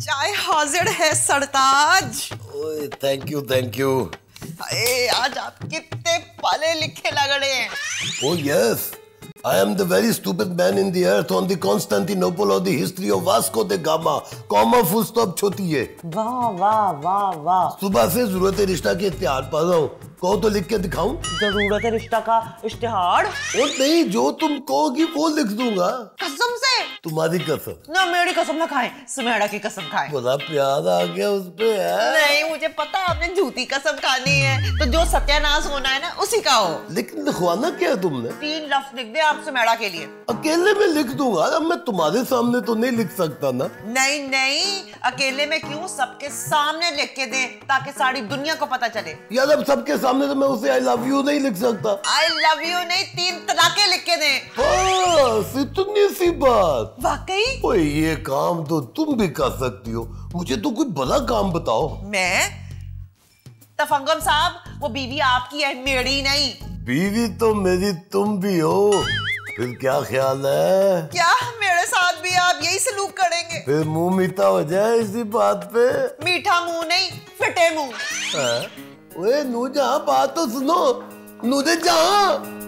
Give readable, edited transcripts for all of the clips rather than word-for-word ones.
चाय हाजिर है सरताज। ओए थैंक यू। आज आप कितने पढ़े लिखे लग रहे हैं। Oh yes, I am the very stupid man in the earth on the Constantinople of the history of Vasco da Gama. Comma full stop छोटी है। वाह वाह वाह वाह। सुबह से जरूरत रिश्ता के इश्तिहार पढ़ रहा हूँ। कहो तो लिख के दिखाऊं? जरूरत रिश्ता का इश्तिहार? और नहीं, जो तुम कहोगी वो लिख दूंगा। कसम से? तुम्हारी कसम। ना मेरी कसम ना खाएं, सुमेरा की कसम खाएं। बड़ा प्यार आ गया उस पे है। नहीं, मुझे पता आपने झूठी कसम खानी है, तो जो सत्यानाश होना है ना उसी का हो। लेकिन लिखवाना क्या है तुमने? 3 लफ्ज लिख दे आप सुमेरा के लिए। अकेले में लिख दूंगा, अब मैं तुम्हारे सामने तो नहीं लिख सकता ना। नहीं नहीं, अकेले में क्यों, सबके सामने लिख के दे ताकि सारी दुनिया को पता चले। यार अब सबके सामने तो मैं उसे आई लव यू नहीं लिख सकता। आई लव यू नहीं, 3 तलाके लिख के दे। बस इतनी सी बात। वाकई? ओए ये काम तो तुम भी कर सकती हो, मुझे तो कोई बड़ा काम बताओ। मैं? तफंगम साहब, वो बीवी आपकी है, मेरी नहीं। बीवी तो मेरी तुम भी हो, फिर क्या ख्याल है? क्या मेरे साथ भी आप यही सलूक करेंगे? फिर मुंह मीठा हो जाए इसी बात पे। मीठा मुंह नहीं, फिटे मुंह। ओए नूरजहां, बात तो सुनो। नूरजहां।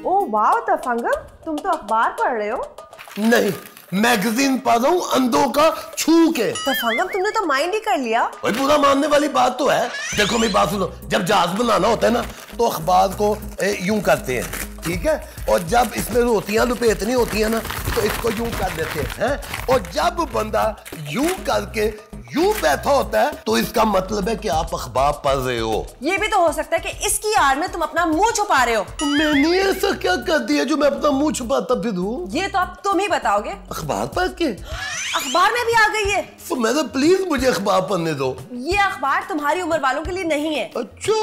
ओह वाह तफंगम, तुम तो अखबार पढ़ रहे हो। नहीं, मैगजीन पढ़ रहा हूँ अंधों का छू के। तफंगम तुमने तो माइंड ही कर लिया। भाई पूरा मानने वाली बात तो है। देखो मेरी बात सुनो, जब जहाज बनाना होता है ना तो अखबार को यूं करते हैं, ठीक है, और जब इसमें रोटियां लपेटनी होती है ना तो इसको यूं कर देते हैं, और जब बंदा यूं करके यूं बैठा होता है तो इसका मतलब है कि आप अखबार पढ़ रहे हो। ये भी तो हो सकता है कि इसकी आड़ में तुम अपना मुंह छुपा रहे हो। मैंने ऐसा क्या कर दिया जो मैं अपना मुंह छुपाता फिरूं? ये तो अब तुम ही बताओगे। अखबार पढ़ के? अखबार में भी आ गई है। तो मैं तो प्लीज मुझे अखबार पढ़ने दो। ये अखबार तुम्हारी उम्र वालों के लिए नहीं है। अच्छा,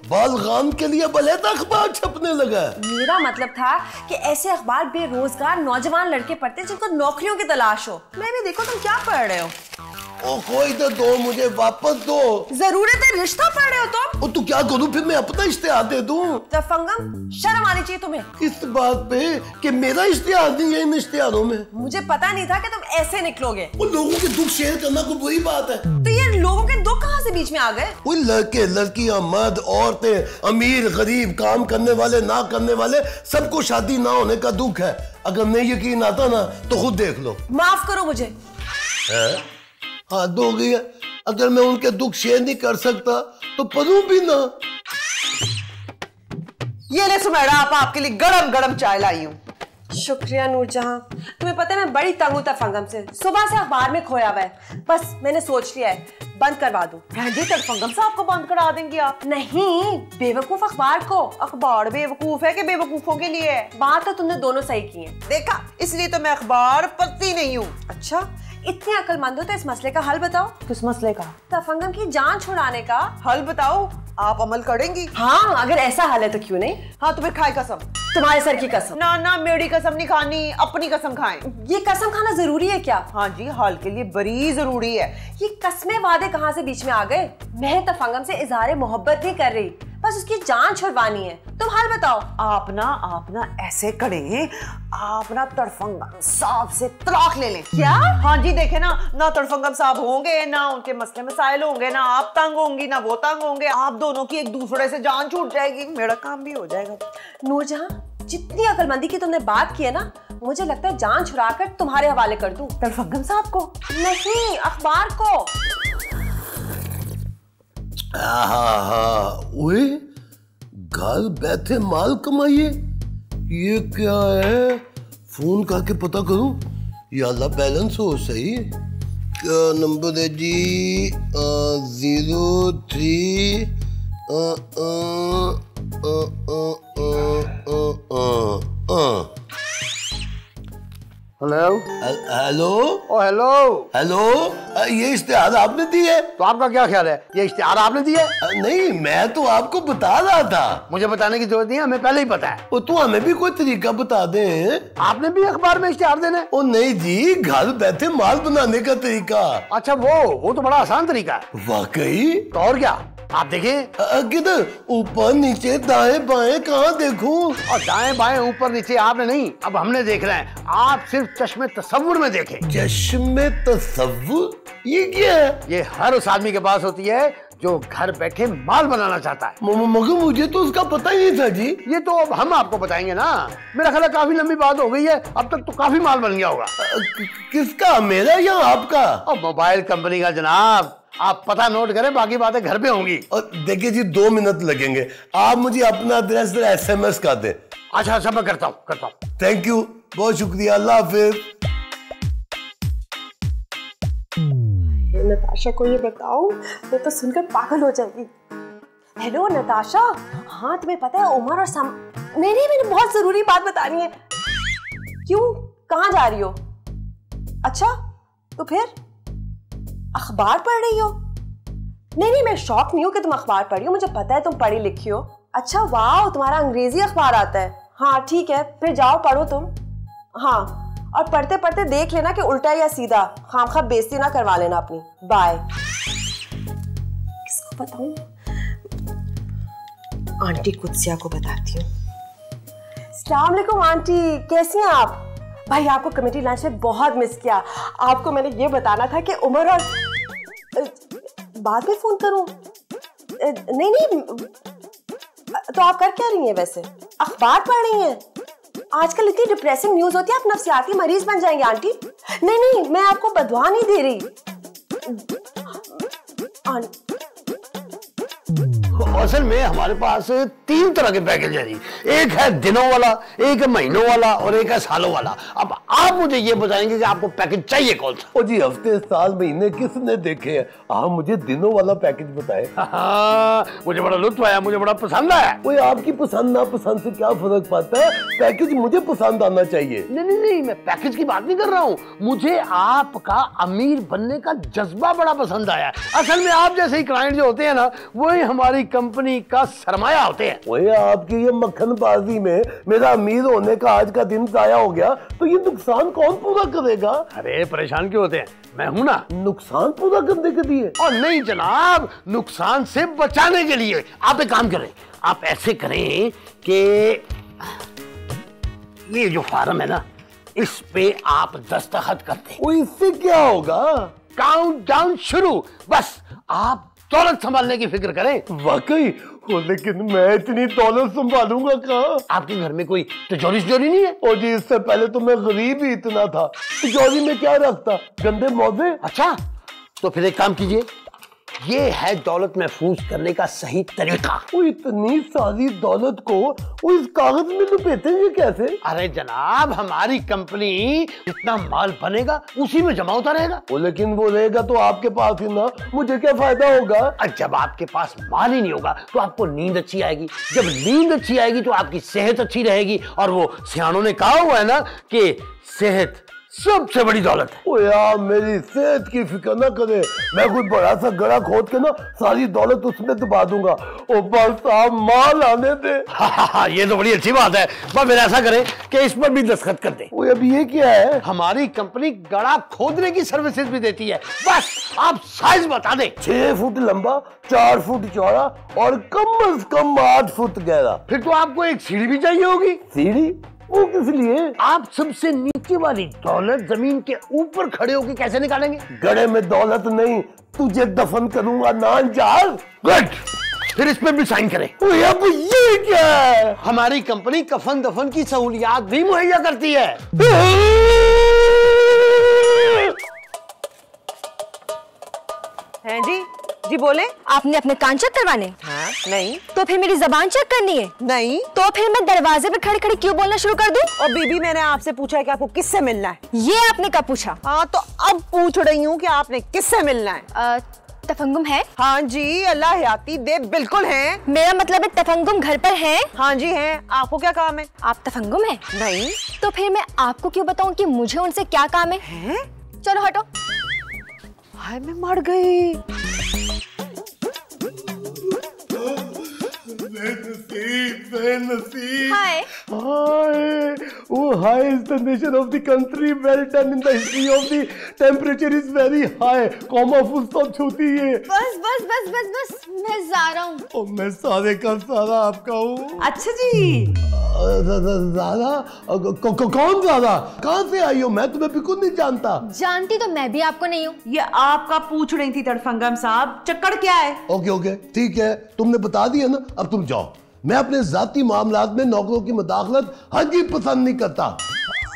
बालगान के लिए बलैता अखबार छपने लगा। मेरा मतलब था कि ऐसे अखबार बेरोजगार नौजवान लड़के पढ़ते हैं जिनको नौकरियों की तलाश हो। मैं भी देखो तुम क्या पढ़ रहे हो। ओ कोई तो दो, मुझे वापस दो। जरूरत है रिश्ता पढ़ रहे हो तुम। और तू क्या करूं फिर, मैं अपना इश्तिहार दे दूं? तफंगम, शर्म आनी चाहिए तुम्हें। इस बात पे कि मेरा इश्तिहार नहीं है इन इश्तिहारों में। मुझे पता नहीं था कि तुम ऐसे निकलोगे। वो लोगों के दुख शेयर करना कोई बुरी बात है? तो ये लोगों के दुख कहाँ से बीच में आ गए? वो लड़के लड़कियां मर्द औरतें अमीर गरीब काम करने वाले ना करने वाले सबको शादी ना होने का दुख है। अगर नहीं यकीन आता ना तो खुद देख लो। माफ करो मुझे। हद हो गई है, अगर मैं उनके दुख शेयर नहीं कर सकता तो पढ़ूं भी ना। ये ले सुमेरा, आप आपके लिए गरम गरम चाय लाई हूँ। शुक्रिया नूरजहां। तुम्हें पता है मैं बड़ी तंग हूं तफंगम से, सुबह से अखबार में खोया हुआ है। बस मैंने सोच लिया है बंद करवा दूं। तफंगम साहब को बंद करा देंगे आप? नहीं, बेवकूफ अखबार को। अखबार बेवकूफ है कि बेवकूफों के लिए? बात तो तुमने दोनों सही की है। देखा, इसलिए तो मैं अखबार पढ़ती नहीं हूँ। अच्छा, इतने अक्लमंद हो तो इस मसले का हल बताओ। किस मसले का? तफंगम की जान छुड़ाने का हल बताओ। आप अमल करेंगी? हाँ, अगर ऐसा हल है तो क्यों नहीं। हाँ तो फिर खाए कसम। तुम्हारे सर की कसम। ना ना, मेरी कसम नहीं खानी, अपनी कसम खाएं। ये कसम खाना जरूरी है क्या? हाँ जी, हाल के लिए बड़ी जरूरी है। ये कसमें वादे कहाँ से बीच में आ गए? मैं तफंगम से इजहार मोहब्बत नहीं कर रही, बस उसकी जान छुड़वानी है। तुम हल बताओ। आप ना ऐसे करें, आप ना तड़फंगम साहब से तलाक ले लें। क्या? हाँ जी, देखे ना तड़फंगम साहब होंगे, ना उनके मसले मसाइल होंगे, ना आप तंग होंगी ना वो तंग होंगे। आप दोनों की एक दूसरे से जान छूट जाएगी, मेरा काम भी हो जाएगा। नूरजहां, जितनी अकलमंदी की तुमने बात की है ना, मुझे लगता है जान छुड़ाकर तुम्हारे हवाले कर दूं। तड़फंगम साहब को नहीं, अखबार को। ओए, घर बैठे माल कमाइए, ये क्या है? फोन करके पता करूं। या अल्लाह, बैलेंस हो सही। क्या नंबर है जी? 03 हेलो हेलो। ओ हेलो हेलो, ये इश्तिहार आपने दी है? तो आपका क्या ख्याल है, ये इश्तिहार आपने दी है? नहीं, मैं तो आपको बता रहा था। मुझे बताने की जरूरत नहीं है, हमें पहले ही पता है। वो तू हमें भी कोई तरीका बता दे। आपने भी अखबार में इश्तिहार देना है? ओ नहीं जी, घर बैठे माल बनाने का तरीका। अच्छा, वो तो बड़ा आसान तरीका है। वाकई? तो और क्या, आप देखें। किधर? ऊपर नीचे दाएं बाएं कहाँ देखूं? और दाएं बाएं ऊपर नीचे आपने नहीं, अब हमने देखना है। आप सिर्फ चश्मे तसव्वुर में देखें। चश्मे तसव्वुर? ये क्या है? ये हर उस आदमी के पास होती है जो घर बैठे माल बनाना चाहता है। मगर मुझे तो उसका पता ही नहीं था जी। ये तो अब हम आपको बताएंगे ना। मेरा ख्याल है काफी लंबी बात हो गई है, अब तक तो काफी माल बन गया होगा। किसका, मेरा या आपका? और मोबाइल कंपनी का जनाब। आप पता नोट करें, बाकी बातें घर पे होंगी। और देखिए जी 2 मिनट लगेंगे, आप मुझे अपना एड्रेस SMS कर दें। अच्छा मैं करता हूँ। थैंक यू, बहुत शुक्रिया, अल्लाह हाफिज। नताशा को ये बताओ, वो तो सुनकर पागल हो जाएगी। हेलो नताशा, हाँ तुम्हें पता है उमर और नहीं मैंने बहुत जरूरी बात बतानी है। क्यों, कहाँ जा रही हो? अच्छा तो फिर अखबार पढ़ रही हो? नहीं मैं शौक नहीं हूँ कि तुम अखबार पढ़ी हो, मुझे पता है तुम पढ़ी लिखी हो। अच्छा वाह, तुम्हारा अंग्रेजी अखबार आता है। हाँ ठीक है, फिर जाओ पढ़ो तुम। हाँ, और पढ़ते पढ़ते देख लेना कि उल्टा या सीधा, खामखा बेइज्जती ना करवा लेना अपनी। बाय। किसको बताऊं? आंटी कुत्सिया को बताती हूँ। अस्सलाम वालेकुम आंटी, कैसी हैं आप? भाई आपको कमेटी लंच में बहुत मिस किया। आपको मैंने ये बताना था कि उमर और बाद में फोन करूं? नहीं तो आप कर क्या रही हैं वैसे? अखबार पढ़ रही हैं? आजकल इतनी डिप्रेसिंग न्यूज होती है, आप नफ्सियाती मरीज बन जाएंगे आंटी। नहीं मैं आपको बदवा नहीं दे रही। असल में हमारे पास 3 तरह के पैकेज है जी। एक है दिनों वाला, एक है महीनों वाला और एक है सालों वाला। अब आप मुझे ये बताएंगे कि आपको पैकेज चाहिए कौन सा? ओ जी, हफ्ते साल महीने किसने देखे हैं? आप मुझे दिनों वाला पैकेज बताएं। मुझे बड़ा लुत्फ आया, मुझे बड़ा पसंद आया। ओए, आपकी पसंद नापसंद से क्या फर्क पड़ता है? पैकेज मुझे पसंद आना चाहिए। नहीं मैं पैकेज की बात नहीं कर रहा हूँ। मुझे आपका अमीर बनने का जज्बा बड़ा पसंद आया। असल में आप जैसे ही क्लाइंट जो होते हैं ना, वही हमारी कंपनी का सरमाया होते हैं। ओए, आपकी ये मक्खनबाजी में मेरा अमीर होने का आज का दिन जाया हो गया, तो ये नुकसान कौन पूरा करेगा? अरे परेशान क्यों होते हैं, मैं हूं ना। नुकसान पूरा करने के लिए? और नहीं जनाब, नुकसान से बचाने के लिए। आप एक काम करें, आप ऐसे करें कि ये जो फार्म है ना, इस पे आप दस्तखत कर दें। वो इससे क्या होगा? काउंट डाउन शुरू। बस आप दौलत संभालने की फिक्र करें। वाकई? लेकिन मैं इतनी दौलत संभालूंगा कहाँ? आपके घर में कोई तिजोरी नहीं है? और जी, इससे पहले तो मैं गरीब ही इतना था। तिजोरी में क्या रखता? गंदे मौजे। अच्छा तो फिर एक काम कीजिए, ये है दौलत महफूज करने का सही तरीका। वो इतनी सारी दौलत को वो इस कागज में लपेटेंगे कैसे? अरे जनाब, हमारी कंपनी जितना माल बनेगा उसी में जमा होता रहेगा। लेकिन वो रहेगा तो आपके पास ही ना, मुझे क्या फायदा होगा? जब आपके पास माल ही नहीं होगा तो आपको नींद अच्छी आएगी। जब नींद अच्छी आएगी तो आपकी सेहत अच्छी रहेगी। और वो सियानों ने कहा हुआ है ना कि सेहत सबसे बड़ी दौलत है। ओ यार, मेरी सेहत की फिक्र ना करे। मैं कोई बड़ा सा गड़ा खोद के ना सारी दौलत उसमें दबा दूंगा। ओ बस आप माल आने दे। ये तो बड़ी अच्छी बात है। बस फिर ऐसा करें कि इस पर भी दस्तखत कर दें। ओ अभी ये क्या है? हमारी कंपनी गड़ा खोदने की सर्विसेज भी देती है। बस आप साइज बता दें। 6 फुट लंबा, 4 फुट चौड़ा और कम से कम 8 फुट गहरा। फिर तो आपको एक सीढ़ी भी चाहिए होगी। सीढ़ी? वो किस लिए? आप सबसे नीचे वाली दौलत जमीन के ऊपर खड़े होकर कैसे निकालेंगे? गड़े में दौलत नहीं, तुझे दफन करूंगा नानजाल। गुड, फिर इस पे भी साइन करें। अब ये क्या है? हमारी कंपनी कफन दफन की सहूलियात भी मुहैया करती है। हैं जी बोले। आपने अपने कान चेक करवाने? हाँ, नहीं। तो फिर मेरी जबान चेक करनी है? नहीं। तो फिर मैं दरवाजे पे खड़े खड़े क्यों बोलना शुरू कर दूं? और बीबी, मैंने आपसे पूछा है कि आपको किससे मिलना है। ये आपने कब पूछा? हाँ, तो अब पूछ रही हूँ कि आपने किससे मिलना है। तफंगुम है? हाँ जी, अल्लाह हयाती दे, बिल्कुल है। मेरा मतलब है तफंगुम घर पर है? हाँ जी है। आपको क्या काम है? आप तफंगुम है? नहीं। तो फिर मैं आपको क्यों बताऊं कि मुझे उनसे क्या काम है? चलो हटो। हाय, मैं मर गई। हाय। हाय, oh hi is the nation of the country, well done in the history of the temperature is very high, comma full stop छूती है। बस बस बस बस बस मैं ज़ारा हूँ। और मैं सारे का सारा आपका हूँ। अच्छा जी। ज़ारा? कौन ज़ारा? कहाँ से आई हो? मैं तुम्हें बिल्कुल नहीं जानता। जानती तो मैं भी आपको नहीं हूँ। ये आपका पूछ रही थी तड़फंगम साहब, चक्कर क्या है? ओके ओके ठीक है, तुमने बता दिया ना, अब तुम जाओ। मैं अपने जाती मामलात में नौकरों की मुदाखलत हर पसंद नहीं करता।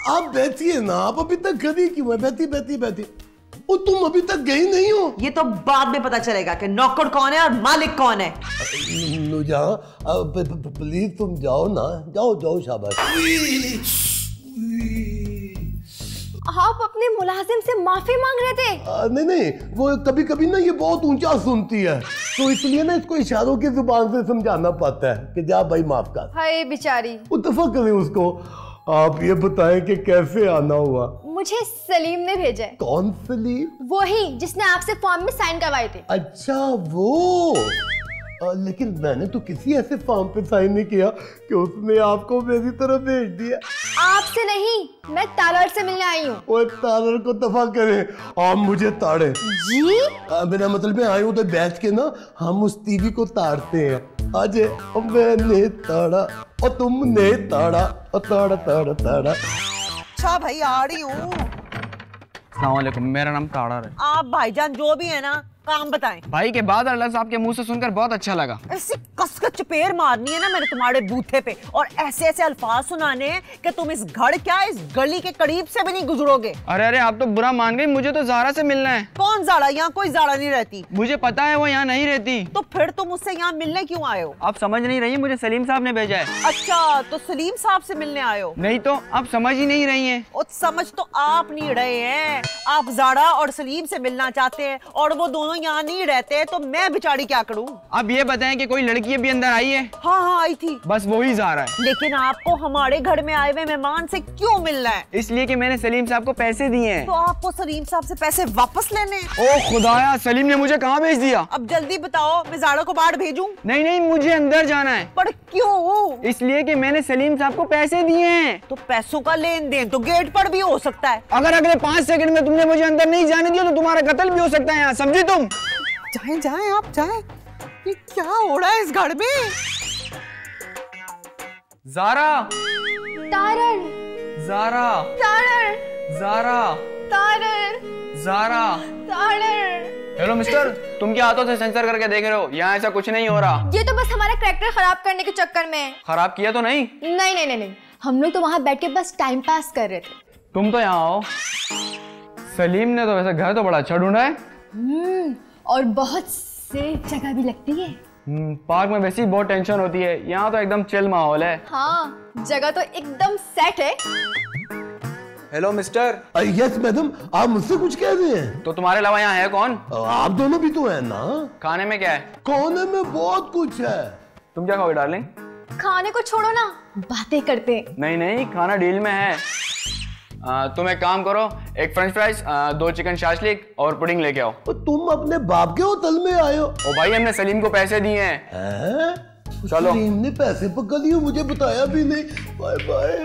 आप बैठिए ना, आप अभी तक खड़ी क्यों है? बैठी बैठी बैठी। और तुम अभी तक गई नहीं हो। ये तो बाद में पता चलेगा कि नौकर कौन है और मालिक कौन है। प्लीज तुम जाओ ना, जाओ जाओ, शाबाश। आप अपने मुलाजिम से माफी मांग रहे थे? नहीं नहीं, वो कभी कभी ना ये बहुत ऊंचा सुनती है, तो इसलिए ना इसको इशारों की जुबान से समझाना पड़ता है कि जा भाई माफ कर। हाय बेचारी। उतफा करें उसको। आप ये बताएं कि कैसे आना हुआ? मुझे सलीम ने भेजा है। कौन सलीम? वही जिसने आपसे फॉर्म में साइन करवाए थे। अच्छा वो। लेकिन मैंने तो किसी ऐसे फॉर्म पे साइन नहीं किया कि उसने आपको मेरी तरफ भेज दिया। आपसे नहीं, मैं तालर से मिलने आई हूँ। वो तालर को दफा करें, आप मुझे ताड़े जी? मेरा मतलब मैं आई हूँ तो बैठ के ना हम उस टीवी को ताड़ते हैं। आज मैंने ताड़ा और तुमने ताड़ा और ताड़ा ताड़ा ताड़ा। अच्छा भाई आ रही हूँ। अस्सलाम वालेकुम, मेरा नाम ताड़ा है। आप भाईजान जो भी है ना, काम बताएं। भाई के बाद अल्लाह साहब के मुंह से सुनकर बहुत अच्छा लगा। ऐसी कसकर चपेर मारनी है ना मैंने तुम्हारे बूथे पे, और ऐसे ऐसे अल्फाज सुनाने कि तुम इस घर क्या इस गली के करीब से भी नहीं गुजरोगे। अरे अरे आप तो बुरा मान गई, मुझे तो ज़ारा से मिलना है। कौन ज़ारा? यहाँ कोई ज़ारा नहीं रहती। मुझे पता है वो यहाँ नहीं रहती। तो फिर तुम उससे यहाँ मिलने क्यों आए हो? आप समझ नहीं रही, मुझे सलीम साहब ने भेजा है। अच्छा, तो सलीम साहब से मिलने आए हो? नहीं तो आप समझ ही नहीं रही हैं। और समझ तो आप नहीं रहे हैं, आप ज़ारा और सलीम से मिलना चाहते हैं और वो दोनों यहाँ नहीं रहते, तो मैं बेचारी क्या करूं? अब ये बताएं कि कोई लड़की अभी अंदर आई है? हाँ हाँ आई थी। बस वही ज़ारा है। लेकिन आपको हमारे घर में आए हुए मेहमान से क्यों मिलना है? इसलिए कि मैंने सलीम साहब को पैसे दिए हैं। तो आपको सलीम साहब से पैसे वापस लेने हैं? ओ खुदाया, सलीम ने मुझे कहाँ भेज दिया? अब जल्दी बताओ, मैं ज़ारा को बाहर भेजूं? नहीं नहीं, मुझे अंदर जाना है। पर क्यों? इसलिए कि मैंने सलीम साहब को पैसे दिए हैं। तो पैसों का लेन देन तो गेट पर भी हो सकता है। अगर अगले 5 सेकंड में तुमने मुझे अंदर नहीं जाने दिया तो तुम्हारा कत्ल भी हो सकता है यहाँ, समझी तुम? जाएं जाएं आप जाएं। ये क्या हो रहा है इस घर में? ज़ारा, तारर, ज़ारा, तारर, ज़ारा, तारर, ज़ारा। तारर। हेलो मिस्टर, तुम क्या हाथों से सेंसर करके देख रहे हो? यहाँ ऐसा कुछ नहीं हो रहा। ये तो बस हमारा कैरेक्टर खराब करने के चक्कर में है। खराब किया तो नहीं? नहीं नहीं नहीं नहीं, हम लोग तो वहाँ बैठ के बस टाइम पास कर रहे थे। तुम तो यहाँ आओ। सलीम ने तो वैसे घर तो बड़ा अच्छा ढूंढा है। और बहुत सेफ जगह भी लगती है। पार्क में वैसे ही बहुत टेंशन होती है, यहाँ तो एकदम चिल माहौल है। हाँ, जगह तो एकदम सेट है। Hello mister. यस मैडम, आप मुझसे कुछ कह रहे हैं? तो तुम्हारे अलावा यहाँ है कौन? आप दोनों भी तो हैं ना। खाने में क्या है? खाने में बहुत कुछ है। तुम क्या खाओगे डार्लिंग? खाने को छोड़ो ना, बातें करते हैं। नहीं नहीं, खाना डील में है। तुम एक काम करो, एक फ्रेंच फ्राइज, 2 चिकन शाशलिक और पुडिंग लेके आओ। तो तुम अपने बाप के होटल में आए हो? ओ भाई, हमने सलीम को पैसे दिए हैं। चलो। सलीम ने पैसे पकड़ लिए, मुझे बताया भी नहीं। Bye bye.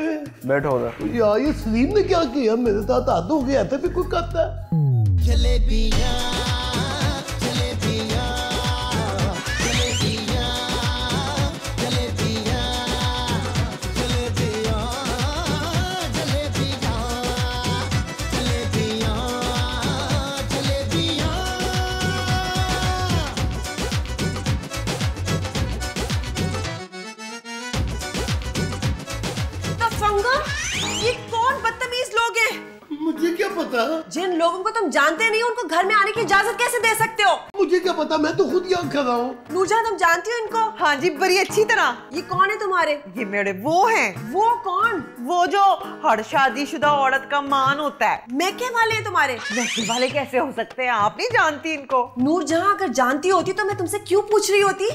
बैठो उधर। यार ये सलीम ने क्या किया मेरे साथ? हाथ हो गया था भी कोई करता है। जलेबियां, जलेबियां, जलेबियां, जलेबियां, जलेबियां, जलेबियां, जलेबियां, जलेबियां। ये कौन बदतमीज लोग हैं? मुझे क्या पता? जिन लोगों को तुम जानते नहीं उनको घर में आने की इजाजत कैसे दे सकते हो? मुझे क्या पता, मैं तो खुद यहाँ खड़ा हूँ। नूरजहां, तुम जानती हो इनको? हाँ जी, बड़ी अच्छी तरह। ये कौन है तुम्हारे? ये मेरे वो हैं। वो कौन? वो जो हर शादीशुदा औरत का मान होता है। मैके वाले हैं तुम्हारे? मैके वाले कैसे हो सकते हैं? आप नहीं जानती इनको? नूरजहां, अगर जानती होती तो मैं तुमसे क्यों पूछ रही होती?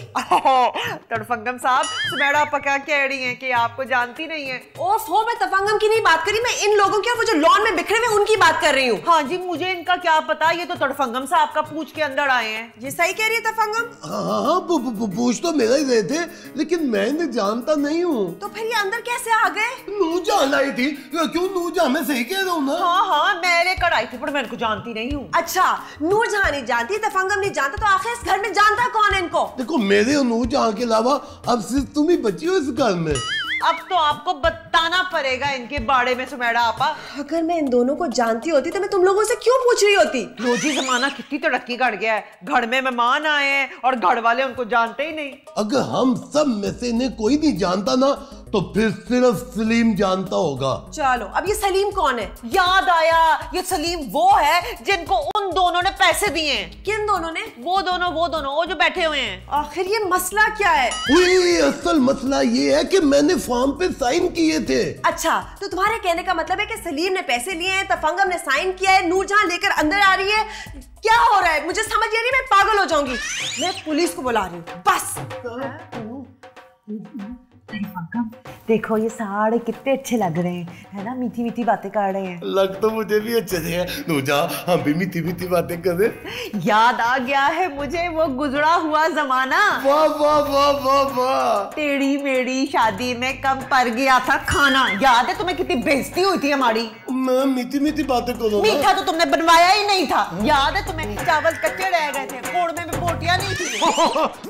तड़फंगम साहब, सुमेरा पका कह रही हैं कि आपको जानती नहीं है। ओफो, मैं तफंगम की नहीं बात करी, मैं इन लोगों की और वो जो लॉन में बिखरे मैं उनकी बात कर रही हूँ। हाँ जी, मुझे इनका क्या पता, ये तो तड़फंगम साहब का पूछ के अंदर आए हैं। ये सही कह रही है तड़फंगम? हाँ, पूछ तो मेरा ही रहे थे, लेकिन मैं इन्हें जानता नहीं हूँ। तो फिर ये अंदर कैसे आ गए? नूरजहां आई थी। क्यों नूरजहां? मैं सही कह रहा हूँ ना? हाँ, मैं लेकर आई थी, पर मैं इनको जानती नहीं हूँ। अच्छा, नूरजहां नहीं जानती, तड़फंगम नहीं जानता, तो आखिर इस घर में जानता कौन है इनको? देखो, मेरे और नूरजहां के अलावा अब सिर्फ तुम ही बची हो इस घर में। अब तो आपको बताना पड़ेगा इनके बारे में सुमेरा आपा। अगर मैं इन दोनों को जानती होती तो मैं तुम लोगों से क्यों पूछ रही होती? रोजी जमाना कितनी तरक्की कर गया है, घर में मेहमान आए हैं और घर वाले उनको जानते ही नहीं। अगर हम सब में से इन्हें कोई नहीं जानता ना, तो फिर सिर्फ सलीम जानता होगा। चलो, अब ये सलीम कौन है? याद आया, ये सलीम वो है जिनको उन दोनों ने पैसे दिए हैं। किन दोनों ने? वो दोनों वो जो बैठे हुए हैं। आखिर ये मसला क्या है? असल मसला ये है कि मैंने फॉर्म पे साइन किए थे। अच्छा, तो तुम्हारे कहने का मतलब है कि सलीम ने पैसे लिए हैं, तड़फंगम ने साइन किया है, नूरजहां लेकर अंदर आ रही है। क्या हो रहा है? मुझे समझ नहीं, मैं पागल हो जाऊंगी। मैं पुलिस को बुला रही हूँ बस। देखो ये सारे कितने अच्छे लग रहे हैं, है ना? मीठी मीठी बातें कर रहे हैं। लग तो मुझे भी अच्छे थे। नूरजहां, हम भी मीठी मीठी बातें कर रहे। याद आ गया है मुझे वो गुजरा हुआ जमाना। वाह वाह वाह वाह वाह। तेरी मेरी शादी में कम पड़ गया था खाना, याद है तुम्हें? कितनी बेइज्जती हुई थी हमारी। मैं मीठी मीठी बातें करूँ। मीठा तो तुमने बनवाया ही नहीं था, याद है तुम्हें? चावल कच्चे रह गए थे, कोड़मे में बोटियां नहीं थी।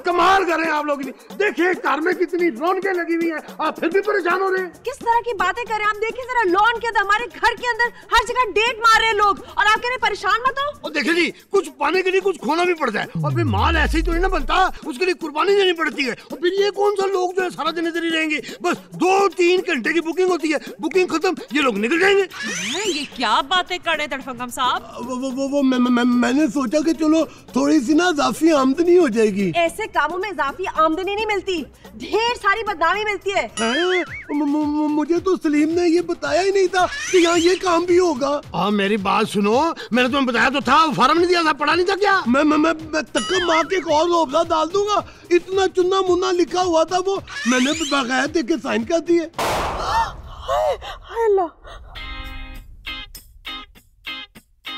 कमाल कर रहे हैं आप लोग। देखिए घर में कितनी रौनकें लगी हुई हैं, आप फिर भी परेशान हो रहे हैं। किस तरह की बातें कर रहे हैं आप? देखिए जरा, लॉन के अंदर, हमारे घर के अंदर हर जगह डेट मार रहे हैं लोग, और आप कह रहे परेशान मत हो। और देखिए जी, कुछ पाने के लिए कुछ खोना भी पड़ता है, और फिर माल ऐसे ही तो नहीं ना बनता, उसके लिए कुर्बानी देनी पड़ती है। और फिर ये कौन सा लोग जो है सारा दिन इधर ही रहेंगे? बस 2-3 घंटे की बुकिंग होती है, बुकिंग खत्म, ये लोग निकल जाएंगे। ये क्या बातें कर रहे हैं तड़फंगम साहब? वो मैंने सोचा कि चलो थोड़ी सी ना इजाफी आमदनी हो जाएगी। ऐसे कामों में इजाफी आमदनी नहीं मिलती, ढेर सारी बदनामी मिलती है। मुझे तो सलीम ने ये बताया ही नहीं था कि यहाँ ये काम भी होगा। हाँ, मेरी बात सुनो, मैंने तुम्हें बताया तो था, फॉर्म नहीं दिया था, पढ़ा नहीं था क्या? मैं तक्का मार के एक और लोबला डाल दूंगा। इतना चुन्ना मुन्ना लिखा हुआ था, वो मैंने बगैर देख के साइन कर दिए।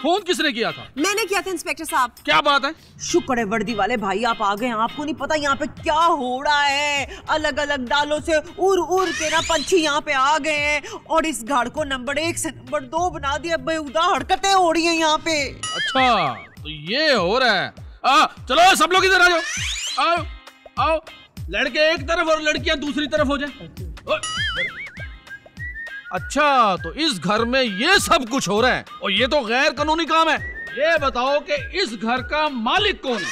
फोन किसने किया था? मैंने किया था इंस्पेक्टर साहब। क्या बात है? शुक्र है वर्दी वाले भाई आप आ गए। आपको नहीं पता यहाँ पे क्या हो रहा है। अलग अलग डालों से उड़ के ना पंछी यहाँ पे आ गए हैं और इस घर को नंबर 1 से नंबर 2 बना दिया। बेहुदा हरकतें हो रही हैं यहाँ पे। अच्छा, तो ये हो रहा है। चलो सब लोग इधर आ जाओ। आओ आओ, लड़के एक तरफ और लड़कियां दूसरी तरफ हो जाए। अच्छा, तो इस घर में ये सब कुछ हो रहा है और ये तो गैर कानूनी काम है। ये बताओ कि इस घर का मालिक कौन है?